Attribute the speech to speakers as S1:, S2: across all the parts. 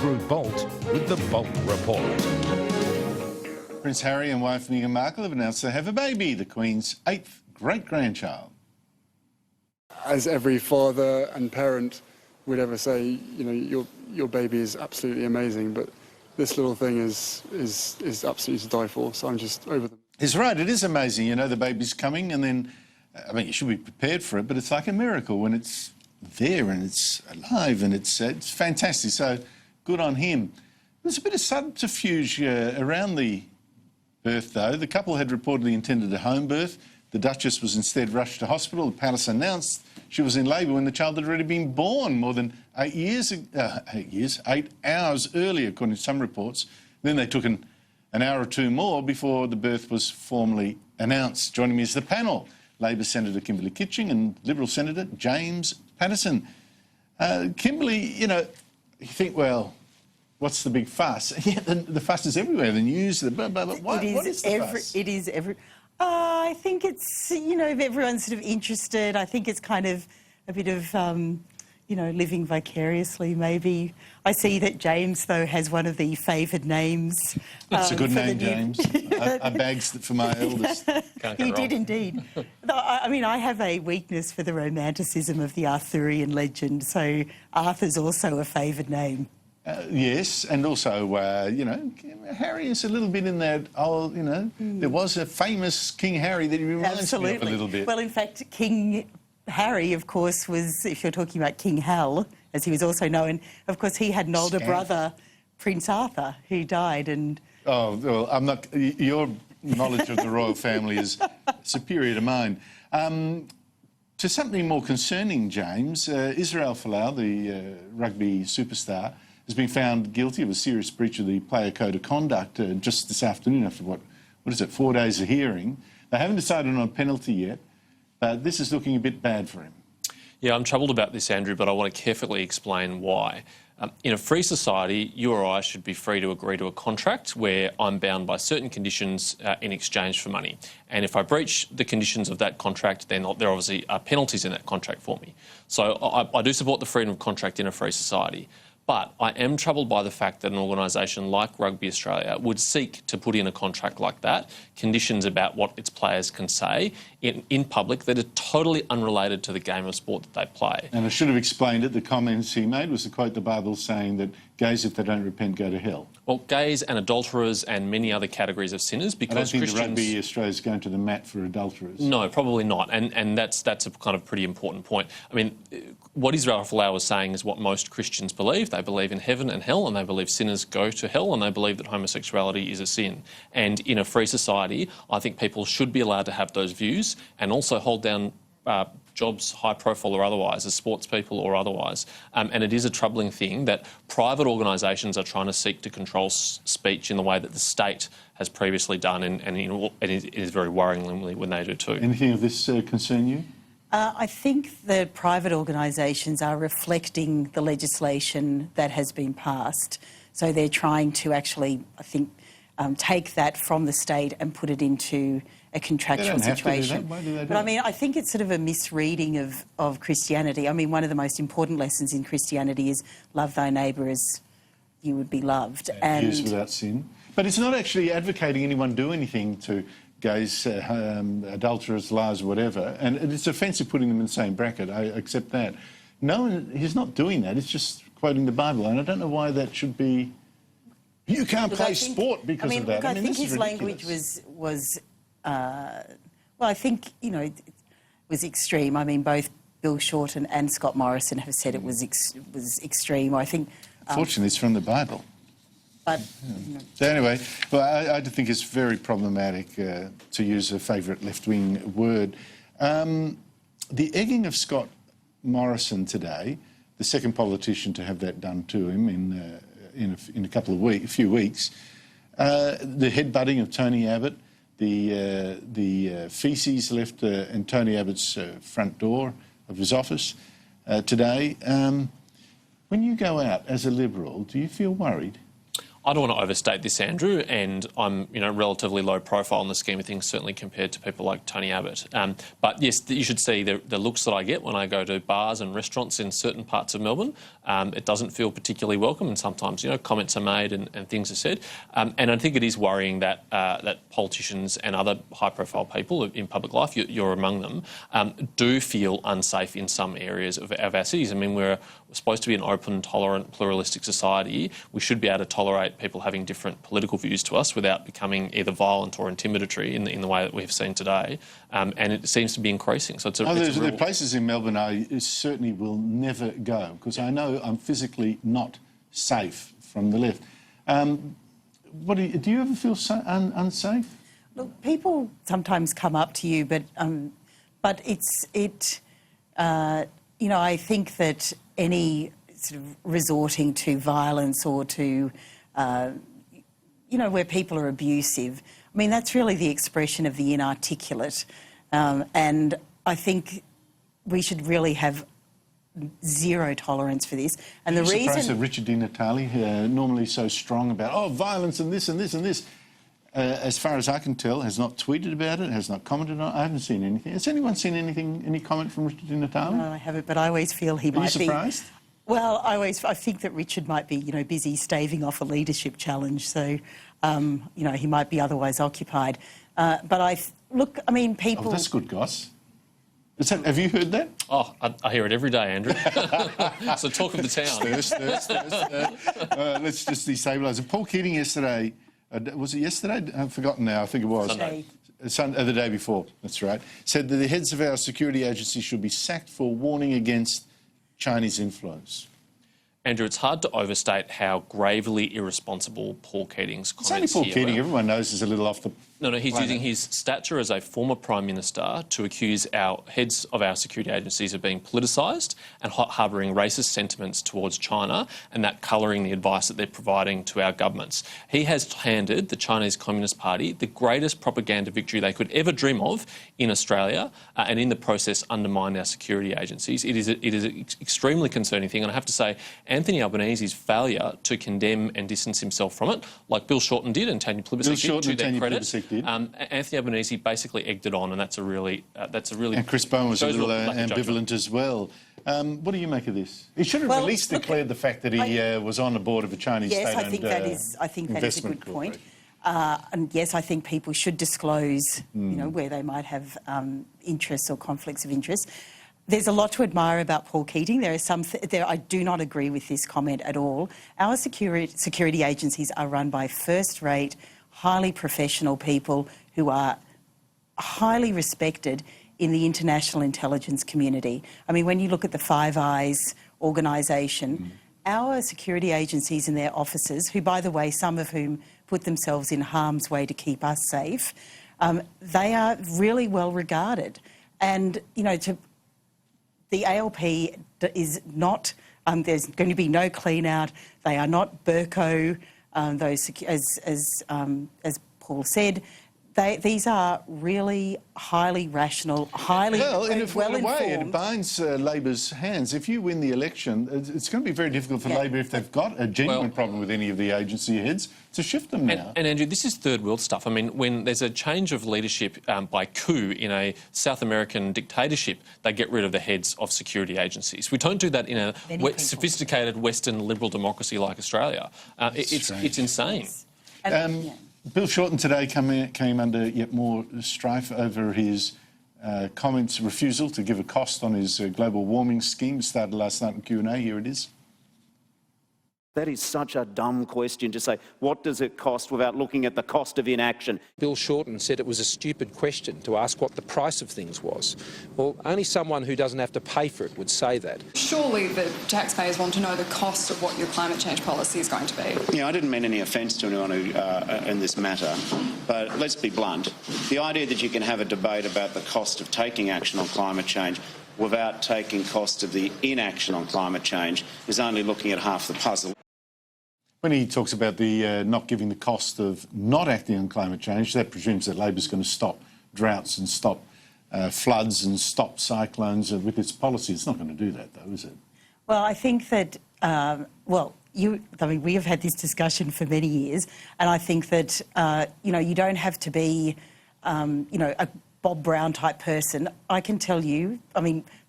S1: through POLT with the POLT Report.
S2: Prince Harry and wife Meghan Markle have announced they have a baby, the Queen's 8th great-grandchild.
S3: As every father and parent would ever say, you know, your baby is absolutely amazing, but this little thing is absolutely to die for, so I'm just over them.
S2: He's right, it is amazing. You know, the baby's coming and then, I mean, you should be prepared for it, but it's like a miracle when it's there and it's alive and it's fantastic. So good on him. There's a bit of subterfuge around the birth, though. The couple had reportedly intended a home birth. The Duchess was instead rushed to hospital. Paterson announced she was in labour when the child had already been born more than 8 hours earlier, according to some reports. Then they took an hour or two more before the birth was formally announced. Joining me is the panel, Labor Senator Kimberley Kitching and Liberal Senator James Paterson. Kimberley, you know, you think, well, what's the big fuss? Yeah, the fuss is everywhere, the news, the blah, blah, blah. What is the fuss?
S4: It is every... I think it's, you know, if everyone's sort of interested, I think it's kind of a bit of, you know, living vicariously, maybe. I see that James, though, has one of the favoured names.
S2: That's a good name, James. I bagged it for my eldest.
S4: He did indeed. I mean, I have a weakness for the romanticism of the Arthurian legend, so Arthur's also a favoured name.
S2: Yes, and also, you know, Harry is a little bit in that old, you know, there was a famous King Harry that he reminds me of a little bit.
S4: Well, in fact, King Harry, of course, was, if you're talking about King Hal, as he was also known, of course, he had an older brother, Prince Arthur, who died and...
S2: Oh, well, I'm not... Your knowledge of the royal family is superior to mine. To something more concerning, James, Israel Folau, the rugby superstar, has been found guilty of a serious breach of the player code of conduct just this afternoon after, what is it, 4 days of hearing. They haven't decided on a penalty yet, but this is looking a bit bad for him.
S5: Yeah, I'm troubled about this, Andrew, but I want to carefully explain why. In a free society, you or I should be free to agree to a contract where I'm bound by certain conditions in exchange for money. And if I breach the conditions of that contract, then there obviously are penalties in that contract for me. So I do support the freedom of contract in a free society. But I am troubled by the fact that an organisation like Rugby Australia would seek to put in a contract like that, conditions about what its players can say in public that are totally unrelated to the game of sport that they play.
S2: And I should have explained it. The comments he made was to quote the Bible saying that gays, if they don't repent, go to hell.
S5: Well, gays and adulterers and many other categories of sinners, because
S2: I don't think
S5: Christians...
S2: Rugby Australia is going to the mat for adulterers.
S5: No, probably not. And that's a kind of pretty important point. I mean, what Israel Folau was saying is what most Christians believe. They believe in heaven and hell, and they believe sinners go to hell, and they believe that homosexuality is a sin. And in a free society, I think people should be allowed to have those views and also hold down jobs, high profile or otherwise, as sports people or otherwise. And it is a troubling thing that private organisations are trying to seek to control speech in the way that the state has previously done, and it is very worrying when they do too.
S2: Anything of this concern you?
S4: I think the private organisations are reflecting the legislation that has been passed. So they're trying to actually, I think, take that from the state and put it into a contractual situation.
S2: Why do they do
S4: but I mean, I think it's sort of a misreading of Christianity. I mean, one of the most important lessons in Christianity is love thy neighbour as you would be loved. And
S2: Use without sin. But it's not actually advocating anyone do anything to gays, adulterers, liars, whatever. And it's offensive putting them in the same bracket. I accept that. No, he's not doing that. It's just quoting the Bible. And I don't know why that should be... You can't play sport because of that.
S4: I think his language was well, I think, you know, it was extreme. I mean, both Bill Shorten and Scott Morrison have said it was extreme. I think...
S2: Fortunately, it's from the Bible.
S4: But...
S2: So anyway, well, I think it's very problematic, to use a favourite left-wing word. The egging of Scott Morrison today, the second politician to have that done to him in a few weeks, the headbutting of Tony Abbott, the faeces left in Tony Abbott's front door of his office today. When you go out as a Liberal, do you feel worried?
S5: I don't want to overstate this, Andrew, and I'm, relatively low profile in the scheme of things, certainly compared to people like Tony Abbott. But yes, you should see the looks that I get when I go to bars and restaurants in certain parts of Melbourne. It doesn't feel particularly welcome, and sometimes, comments are made and things are said. And I think it is worrying that that politicians and other high-profile people in public life, you're among them, do feel unsafe in some areas of our cities. I mean, we're supposed to be an open, tolerant, pluralistic society. We should be able to tolerate people having different political views to us without becoming either violent or intimidatory in the way that we've seen today. And it seems to be increasing. So there are
S2: places in Melbourne I certainly will never go because I know I'm physically not safe from the left. Do you ever feel unsafe?
S4: Look, people sometimes come up to you, but I think that any sort of resorting to violence or to, where people are abusive, I mean, that's really the expression of the inarticulate. And I think we should really have zero tolerance for this. And the reason...
S2: Surprised that Richard Di Natale, normally so strong about, violence and this and this and this, as far as I can tell, has not tweeted about it, has not commented on it. I haven't seen anything. Has anyone seen any comment from Richard Di Natale?
S4: No, I haven't, but I always feel he might be...
S2: Are you surprised?
S4: Well, I think that Richard might be, busy staving off a leadership challenge, so, he might be otherwise occupied. But people...
S2: Oh, that's good, Goss. Have you heard that?
S5: Oh, I hear it every day, Andrew. So talk of the town.
S2: Let's just destabilise it. Paul Keating yesterday, was it yesterday? I've forgotten now, I think it was.
S5: Sunday.
S2: The day before, that's right. Said that the heads of our security agencies should be sacked for warning against Chinese influence.
S5: Andrew, it's hard to overstate how gravely irresponsible Paul Keating's comments
S2: It's only Paul Keating.
S5: Were.
S2: Everyone knows he's a little off the
S5: No, he's
S2: planet.
S5: using his stature as a former Prime Minister to accuse our heads of our security agencies of being politicised and harbouring racist sentiments towards China, and that colouring the advice that they're providing to our governments. He has handed the Chinese Communist Party the greatest propaganda victory they could ever dream of in Australia, and in the process undermined our security agencies. It is an extremely concerning thing, and I have to say Anthony Albanese's failure to condemn and distance himself from it, like Bill Shorten did and Tanya Plibersek did, to their credit. Anthony Albanese basically egged it on, and that's a really.
S2: And Chris Bowen was a little ambivalent as well. What do you make of this? He should have at least declared the fact that he was on the board of a Chinese state-owned
S4: Yes, I think that is a good point. And yes, I think people should disclose, where they might have interests or conflicts of interest. There's a lot to admire about Paul Keating. I do not agree with this comment at all. Our security agencies are run by first-rate, highly professional people who are highly respected in the international intelligence community. I mean, when you look at the Five Eyes organisation, our security agencies and their officers, who, by the way, some of whom put themselves in harm's way to keep us safe, they are really well regarded. And, the ALP is not, there's going to be no clean out. They are not Burko, as Paul said. These are really highly rational, highly well-informed.
S2: In a way, it binds Labor's hands. If you win the election, it's going to be very difficult for Labor, if they've got a genuine problem with any of the agency heads, to shift them now.
S5: And Andrew, this is third world stuff. I mean, when there's a change of leadership by coup in a South American dictatorship, they get rid of the heads of security agencies. We don't do that in a sophisticated Western liberal democracy like Australia. It's insane.
S2: Bill Shorten today came under yet more strife over his comments, refusal to give a cost on his global warming scheme. Started last night in Q&A. Here it is.
S6: That is such a dumb question to say, what does it cost, without looking at the cost of inaction?
S7: Bill Shorten said it was a stupid question to ask what the price of things was. Well, only someone who doesn't have to pay for it would say that.
S8: Surely the taxpayers want to know the cost of what your climate change policy is going to be.
S6: Yeah, I didn't mean any offence to anyone in this matter, but let's be blunt. The idea that you can have a debate about the cost of taking action on climate change without taking cost of the inaction on climate change is only looking at half the puzzle.
S2: When he talks about the not giving the cost of not acting on climate change, that presumes that Labor's going to stop droughts and stop floods and stop cyclones with its policy. It's not going to do that, though, is it?
S4: Well, I think that, we have had this discussion for many years, and I think that, you don't have to be, a Bob Brown type person. I can tell you,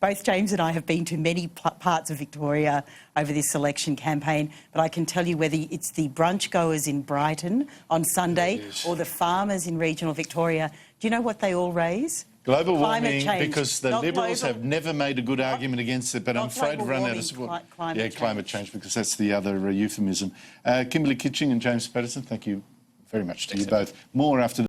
S4: both James and I have been to many parts of Victoria over this election campaign, but I can tell you whether it's the brunch goers in Brighton on Sunday or the farmers in regional Victoria, do you know what they all raise?
S2: Global
S4: Climate
S2: warming,
S4: change.
S2: because the
S4: Not
S2: Liberals
S4: global-
S2: have never made a good argument against it, but I'm afraid
S4: global
S2: to run out
S4: warming,
S2: of support.
S4: climate change.
S2: Because that's the other euphemism. Kimberley, Kitching and James Paterson, thank you very much to you both. More after